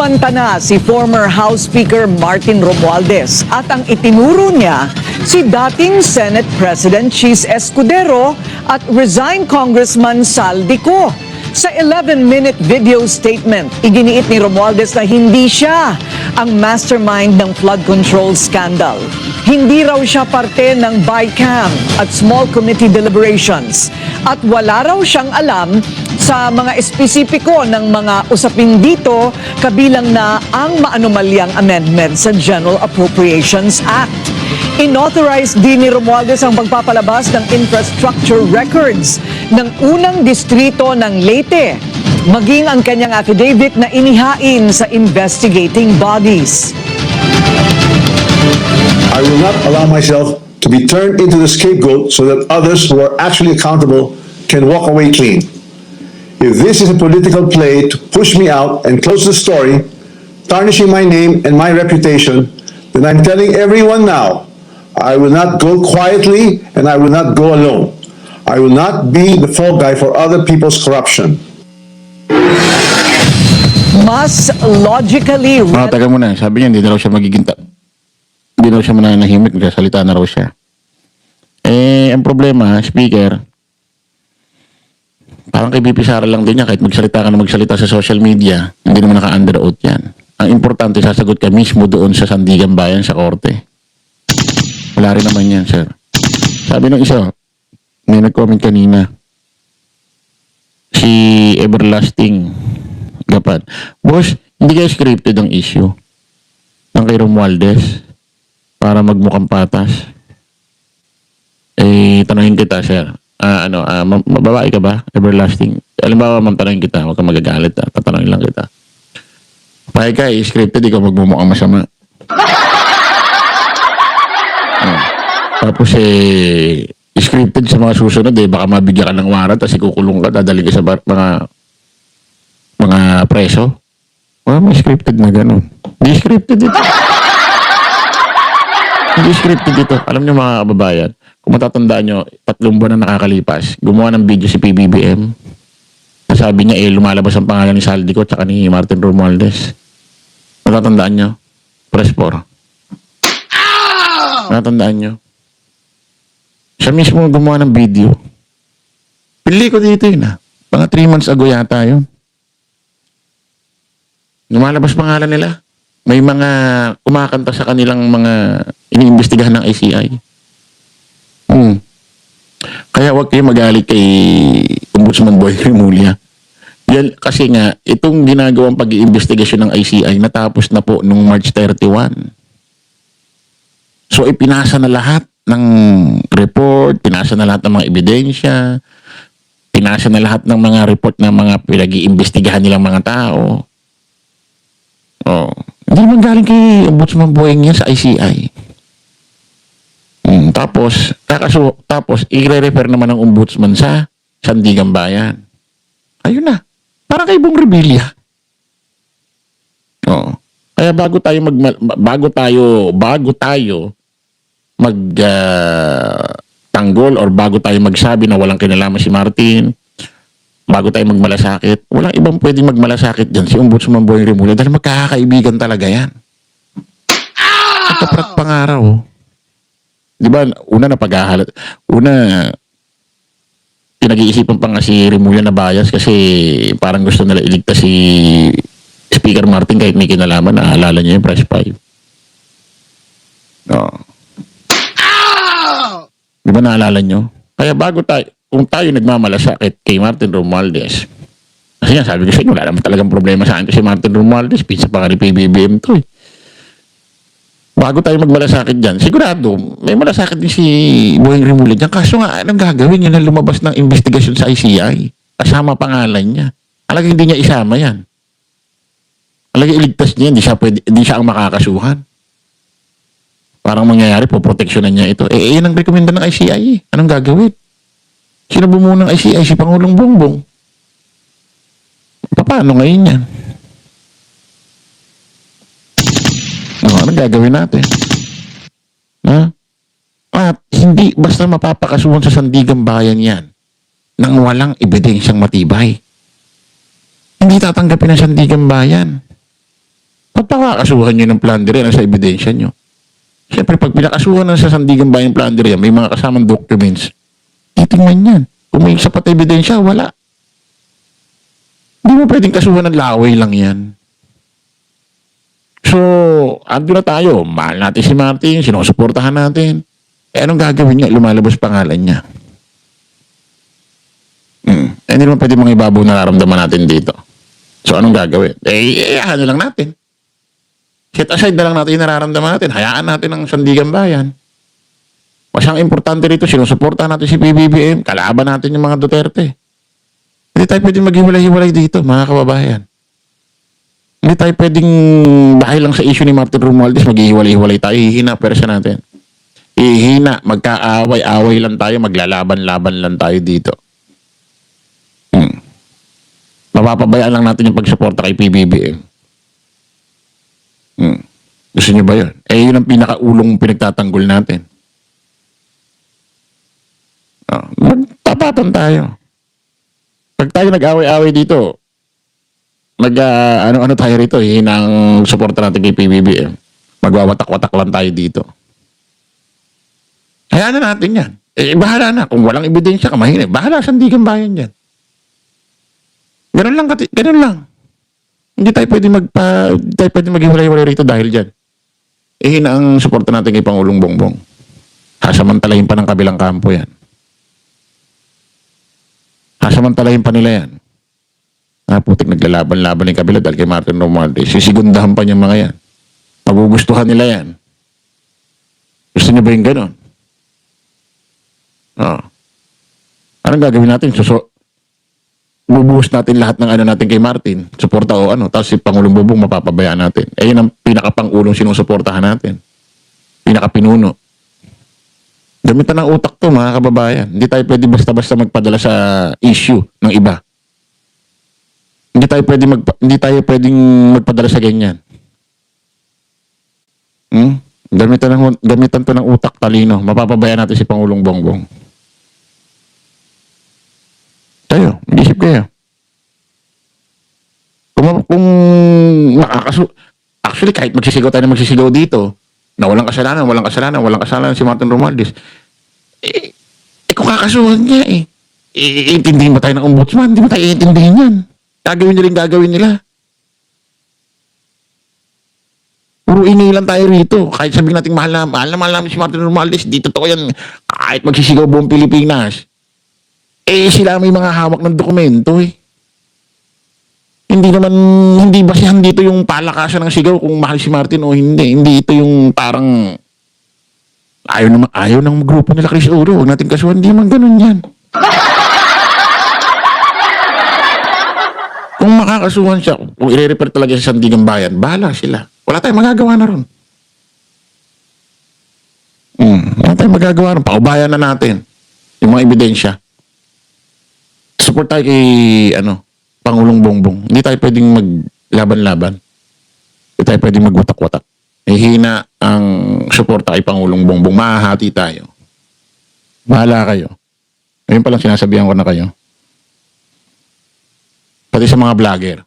Kumanta na si former House Speaker Martin Romualdez at ang itinuro niya si dating Senate President Chis Escudero at resigned Congressman Sal Dico. Sa 11-minute video statement, iginiit ni Romualdez na hindi siya ang mastermind ng flood control scandal. Hindi raw siya parte ng BICAM at small committee deliberations at wala raw siyang alam sa mga espesipiko ng mga usapin dito, kabilang na ang maanumalyang amendment sa General Appropriations Act. Inauthorize din ni Romualdez ang pagpapalabas ng infrastructure records ng unang distrito ng Leyte, maging ang kanyang affidavit na inihain sa investigating bodies. I will not allow myself to be turned into the scapegoat so that others who are actually accountable can walk away clean. If this is a political play to push me out and close the story, tarnishing my name and my reputation, then I'm telling everyone now, I will not go quietly and I will not go alone. I will not be the fall guy for other people's corruption. Mas logically... Taga muna, sabi niya hindi na raw siya hindi raw siya mananahimik, nagsasalita na raw siya. Ang problema, Speaker, parang kay BP Sara lang din niya, kahit magsalita ka na magsalita sa social media, hindi naman naka-under oath yan. Ang importante, sasagot ka mismo doon sa Sandigan Bayan sa korte. Wala rin naman yan, sir. Sabi ng isa, may nag-comment kanina, si Everlasting Gapan. Boss, hindi kayo scripted ang issue ng kay Romualdez para magmukhang patas. Tanungin kita, sir. Babae ka ba? Everlasting. Alimbawa, tanungin kita. Huwag kang magagalit. Tatanungin lang kita. Pahig ka, scripted, ikaw magmumukhang masama. Tapos scripted sa mga susunod baka mabigyan ka ng warat tapos ikukulong ka, dadaling ka sa mga preso. Wala may scripted na gano'n. Hindi scripted dito. Hindi scripted dito. Alam niyo mga kababayan, kung matatandaan niyo, 3 buwan na nakakalipas, gumawa ng video si PBBM. Sabi niya lumalabas ang pangalan ni Sal Dico at ni Martin Romualdez. Matatandaan niyo? Press 4. Matatandaan niyo? Siya mismo gumawa ng video. Pili ko dito yun Mga 3 months ago yata yun. Lumalabas pangalan nila. May mga kumakanta sa kanilang mga iniimbestigahan ng ICI. Kaya huwag kayo magalit kay Ombudsman Boy Rimulya. Yan, kasi nga, itong ginagawang pag-iimbestigasyon ng ICI natapos na po nung March 31. So, ipinasa na lahat ng report, pinasa na lahat ng mga ebidensya, pinasa na lahat ng mga report ng mga pinag-iimbestigahan nilang mga tao. Hindi naman galing kay Ombudsman Boyeng yan sa ICI. Tapos i-refer naman ng Ombudsman sa Sandigan Bayan. Ayun na. Parang kay Bong Revilla. Kaya bago tayo tanggol or bago tayo magsabi na walang kinalaman si Martin, bago tayo magmalasakit, walang ibang pwedeng magmalasakit dyan si Ombudsman Boyeng Rimulya dahil magkakaibigan talaga yan. At kaprat pangaraw. Di ba, pinag-iisipan pa nga si Rimulya na bias kasi parang gusto nila iligtas si Speaker Martin kahit may kinalaman, naalala niya yung press 5. Di ba naalala nyo? Kaya kung tayo nagmamalasakit kay Martin Romualdez, kasi nga sabi ko sa inyo, wala naman talagang problema sa akin si Martin Romualdez, pinsa pa nga ni PBBM to Bago tayo magmalasakit dyan, sigurado, may malasakit din si Boyeng Rimulya dyan. Kaso nga, anong gagawin niya na lumabas ng investigasyon sa ICI? Kasama pangalan niya. Alagang hindi niya isama yan. Alagang iligtas niya, hindi siya ang makakasuhan. Parang mangyayari po, proteksyonan niya ito. Yan ang rekomenda ng ICI. Anong gagawin? Sino bumuo ng ICI? Si Pangulong Bongbong. Paano ngayon yan? Anong gagawin natin? At hindi basta mapapakasuhan sa Sandigan Bayan yan nang walang ebidensyang matibay. Hindi tatanggapin ng Sandigan Bayan. Ba't pakakasuhan nyo ng plunder yan sa ebidensya nyo? Siyempre, pag pinakasuhan ng sa Sandigan Bayan plunder yan, may mga kasamang documents. Titingnan yan. Kung may sapat na ebidensya, wala. Hindi mo pwedeng kasuhan ng laway lang yan. So, ando na tayo. Mahal natin si Martin, sinusuportahan natin. Eh, anong gagawin niya? Lumalabas pangalan niya. Hindi naman pwede mga ibabaw nararamdaman natin dito. So, anong gagawin? Ano lang natin. Set aside na lang natin yung nararamdaman natin. Hayaan natin ang Sandigan Bayan. Mas ang importante rito, sinusuportahan natin si PBBM, kalaban natin yung mga Duterte. Hindi tayo pwedeng maghiwalay-hiwalay dito, mga kababayan. Hindi tayo pwedeng, dahil lang sa issue ni Martin Romualdez, maghihiwalay-hiwalay tayo, hihina persa natin. Hihina, magkaaway-away lang tayo, maglalaban-laban lang tayo dito. Mapapabayaan lang natin yung pagsuporta kay PBBM. Gusto niyo ba yun? Yun ang pinakaulong pinagtatanggol natin. Magtapatan tayo. Pag tayo nag-away-away dito, ano tayo rito, hinang suporta natin kay PBBM. Magwawatak-watak lang tayo dito. Hayaan na natin yan. Bahala na. Kung walang ebidensya ka, mahina. Bahala, Sandigan Bayan yan. Ganun lang. Ganun lang. Hindi tayo pwede maghiwalay-walay rito dahil dyan. Hina ang suporta natin kay Pangulong Bongbong. Hasamantalahin pa ng kabilang kampo yan. Hasamantalahin pa nila yan. Putik naglalaban-laban yung kabila dahil kay Martin Romualdez. Sisigundahan pa niyang mga yan. Magugustuhan nila yan. Gusto niyo ba yung gano'n? Anong gagawin natin? Bubuhos natin lahat ng ano natin kay Martin. Suporta o ano. Tapos si Pangulong Bongbong mapapabayaan natin. Yun ang pinakapangulong sinusuportahan natin. Pinakapinuno. Gamitan ng utak to, mga kababayan. Hindi tayo pwede basta-basta magpadala sa issue ng iba. Hindi tayo pwedeng magpadala sa ganyan. Gamitan to ng utak, talino. Mapapabayaan natin si Pangulong Bongbong. Tayo, mag-isip kayo. Kung actually, kahit magsisigaw tayo na magsisigaw dito, na walang kasalanan si Martin Romualdez, kung kakasuhan niya iintindihin ba tayo ng ombudsman? Hindi ba tayo iintindihin yan? Gagawin nila. Puro inilan tayo rito. Kahit sabihin natin mahal namin si Martin Romualdez, di totoo yan. Kahit magsisigaw buong Pilipinas. Sila may mga hawak ng dokumento Hindi basihan dito yung palakasan ng sigaw kung mahal si Martin o hindi. Hindi ito yung parang ayaw ng grupo nila Chris Oro. Huwag natin kasuhan. Hindi naman ganun yan. Kung makakasuhan siya, kung i-refer talaga sa Sandigan Bayan, bahala sila. Wala tayong magagawa na ron. Wala tayong magagawa ron. Paubayan na natin yung mga ebidensya. Support tayo kay Pangulong Bongbong. Hindi tayo pwedeng maglaban-laban. Hindi tayo pwedeng magwatak-watak. Hina ang suporta kay Pangulong Bongbong. Mahahati tayo. Bahala kayo. Ngayon palang sinasabihan ko na kayo. Pati sa mga vlogger.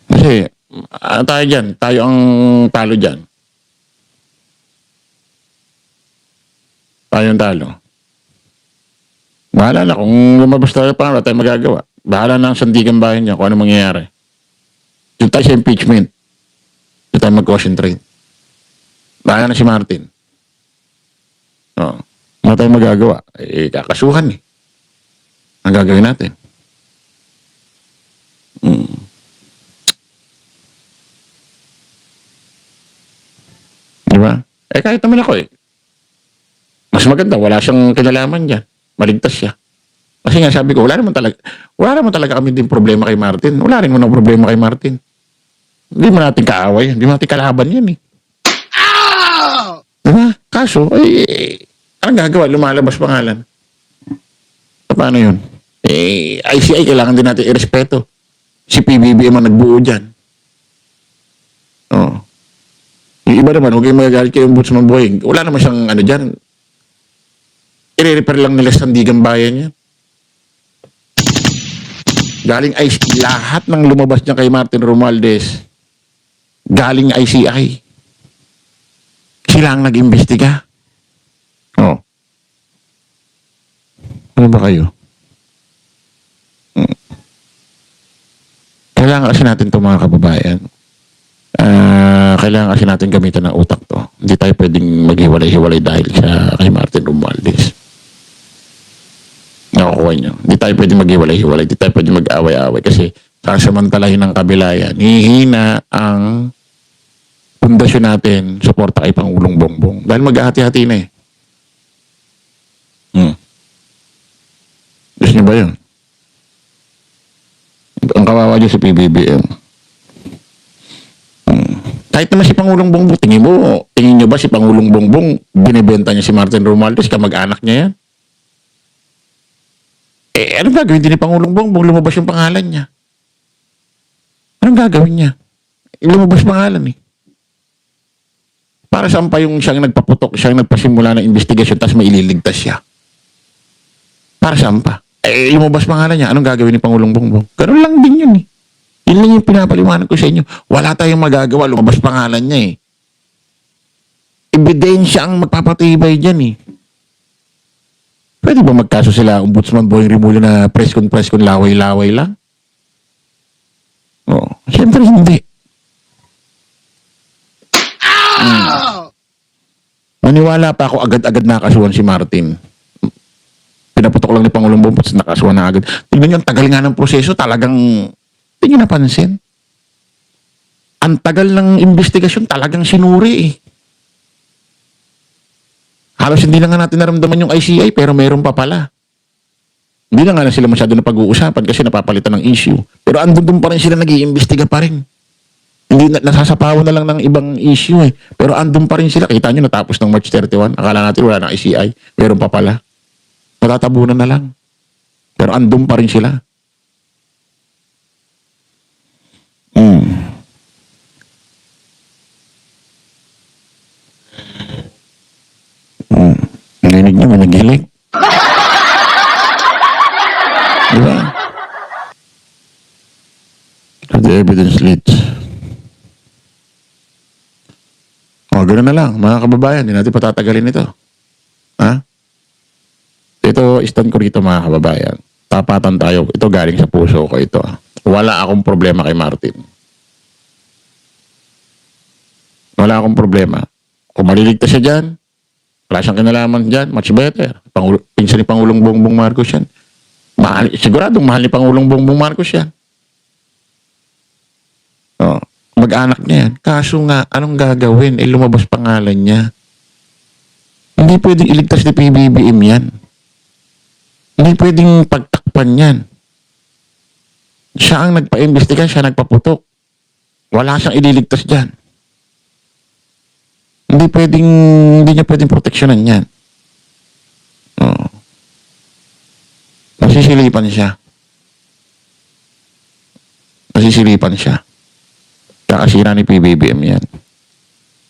Kasi, tayo dyan. Tayo ang talo dyan. Tayo ang talo. Bahala na. Kung lumabas tayo pa, wala tayong magagawa. Bahala na ang Sandigan Bayan niya kung ano mangyayari. Doon tayo sa impeachment. Doon tayo mag-concentrate. Bahala na si Martin. Wala tayong magagawa. Kakasuhan ang gagawin natin. Diba? Kahit naman ako mas maganda, wala siyang kinalaman dyan. Maligtas siya. Kasi nga sabi ko, wala naman talaga kami din problema kay Martin. Wala rin mo ng problema kay Martin. Hindi mo natin kaaway. Hindi mo natin kalaban yan Diba? Kaso, anong gagawa? Lumalabas pangalan. Paano yun? ICI, kailangan din natin irespeto. Si PBBM ang nagbuo dyan. Yung iba naman, huwag kayong magagalit kay Ombudsman Boying. Wala naman siyang dyan. I-refer lang nila sa Sandigan Bayan yan. Galing ICI. Lahat ng lumabas niya kay Martin Romualdez, galing ICI. Sila ang nag-imbestiga. Oh. Ano ba kayo? Kailangan kasi natin ito mga kababayan. Kailangan kasi natin gamitan ng utak to. Hindi tayo pwedeng maghiwalay-hiwalay dahil sa kay Martin Romualdez. Nakukuha nyo. Hindi tayo pwedeng maghiwalay-hiwalay. Hindi tayo pwedeng mag-away-away kasi sasamantalahin ng kabila yan. Hihina ang pundasyon natin suporta kay Pangulong Bongbong. Dahil maghahati-hati na eh. Gusto nyo ba yun? Ang kawawa dyan si PBBM. Kahit naman si Pangulong Bongbong, tingin nyo ba si Pangulong Bongbong, binibenta niya si Martin Romualdez, kamag-anak niya yan? Anong gagawin din ni Pangulong Bongbong? Lumabas yung pangalan niya. Anong gagawin niya? Lumabas pangalan eh. Para saan pa yung siyang nagpaputok, siyang nagpasimula ng investigasyon, tapos may ililigtas siya? Para saan pa? Lumabas pangalan niya, anong gagawin ni Pangulong Bongbong? Ganun lang din yun eh. Yun lang yung pinapaliwanag ko sa inyo. Wala tayong magagawa, lumabas pangalan niya eh. Ebidensya ang magpapatibay dyan eh. Pwede ba magkaso sila Ombudsman Boying Rimulyo na press con, laway-laway lang? Oo. Siyempre hindi. Maniwala pa ako agad-agad nakasuhan si Martin. Pinaputok lang ni Pangulong Bongbong, nakasuhan na agad. Tignan nyo, ang tagal nga ng proseso, talagang hindi nyo napansin. Ang tagal ng investigasyon, talagang sinuri eh. Halos hindi na nga natin naramdaman yung ICI, pero meron pa pala. Hindi na nga sila masyado na pag-uusapan kasi napapalitan ng issue. Pero andun pa rin sila, nag-iimbestiga pa rin. Hindi na, nasasapawan na lang ng ibang issue eh. Pero andun pa rin sila. Kita nyo, natapos ng March 31. Akala natin wala ng ICI. Meron pa pala. Matatabunan na lang. Pero andun pa rin sila. Narinig niyo, may naghilig. Diba? The evidence leads. Ganoon na lang, mga kababayan. Hindi natin patatagalin ito. Ha? Ito, stand ko rito, mga kababayan. Tapatan tayo. Ito galing sa puso ko ito. Wala akong problema kay Martin. Wala akong problema. Kung maliligtas siya dyan, wala siyang kinalaman dyan, much better. Pinsan ni Pangulong Bongbong Marcos yan. Siguradong mahal ni Pangulong Bongbong Marcos yan. Mag-anak niya yan. Kaso nga, anong gagawin? Lumabas pangalan niya. Hindi pwedeng iligtas ni PBBM yan. Hindi pwedeng pagtakpan yan. Siya ang nagpa-imbestigan, siya nagpaputok. Wala siyang ililigtas dyan. Hindi niya pwedeng proteksyonan yan. Nasisilipan siya. Kakasira ni PBBM yan.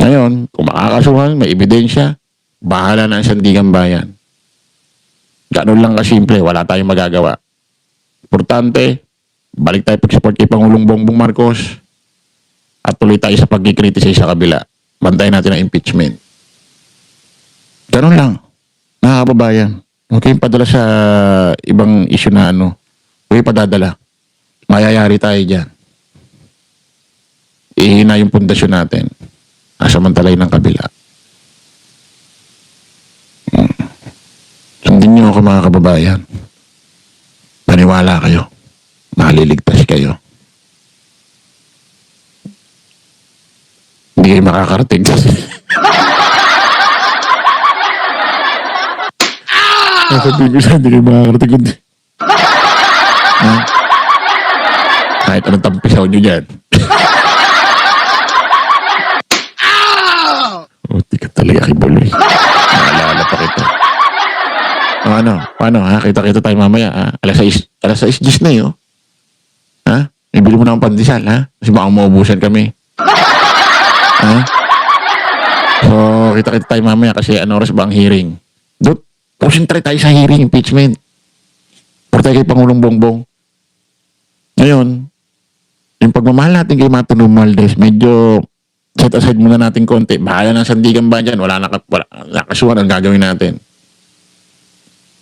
Ngayon, kung makakasuhan, may ebidensya, bahala na ang sandigan bayan. Ganun lang kasimple, wala tayong magagawa. Importante, balik tayo pag-support kay Pangulong Bongbong Marcos at tuloy tayo sa pag-criticize sa kabila. Bantayan natin ang impeachment. Ganun lang, mga kababayan. Huwag kayong padala sa ibang issue na huwag kayong padadala. Mayayari tayo dyan. Ihina yung pundasyon natin. Asamantalay ng kabila. Sundin niyo ako, mga kababayan. Maniwala kayo. Maliligtas kayo. Hindi kayo makakarating. Sabihin ko siya, hindi kayo makakarating. Kahit anong tampisaw nyo dyan. Di ka talaga kibuloy. Naalala pa kita. Paano ha? Kita-kita tayo mamaya ha? Alas 6 na yun. Ha? Ibili mo na ang pandesal ha? Kasi baka maubusan kami. Ha? So, kita-kita tayo mamaya kasi ano oras ba ang hearing? Concentrate tayo sa hearing, impeachment. Para tayo kay Pangulong Bongbong. Ngayon, yung pagmamahal natin kay Martin Romualdez, medyo set aside muna natin konti. Bahala ng sandigan ba dyan? Wala nakasuhan ang gagawin natin.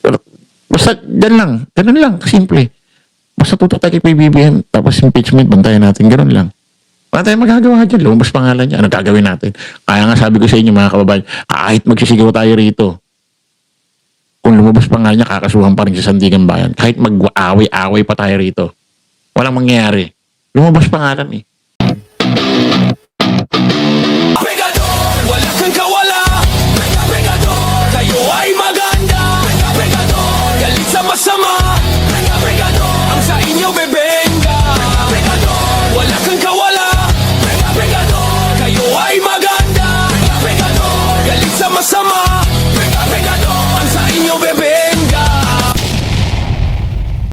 Pero, basta dyan lang. Ganun lang. Simple. Basta tutok tayo kay PBBM. Tapos impeachment, bantayan natin. Ganun lang. Wala tayong magagawa dyan. Lumabas pangalan niya. Ano gagawin natin? Kaya nga sabi ko sa inyo mga kababayan, kahit magsisigaw tayo rito, kung lumabas pangalan niya, kakasuhan pa rin sa sandigan bayan. Kahit mag-away-away pa tayo rito. Walang mangyayari. Lumabas pangalan eh.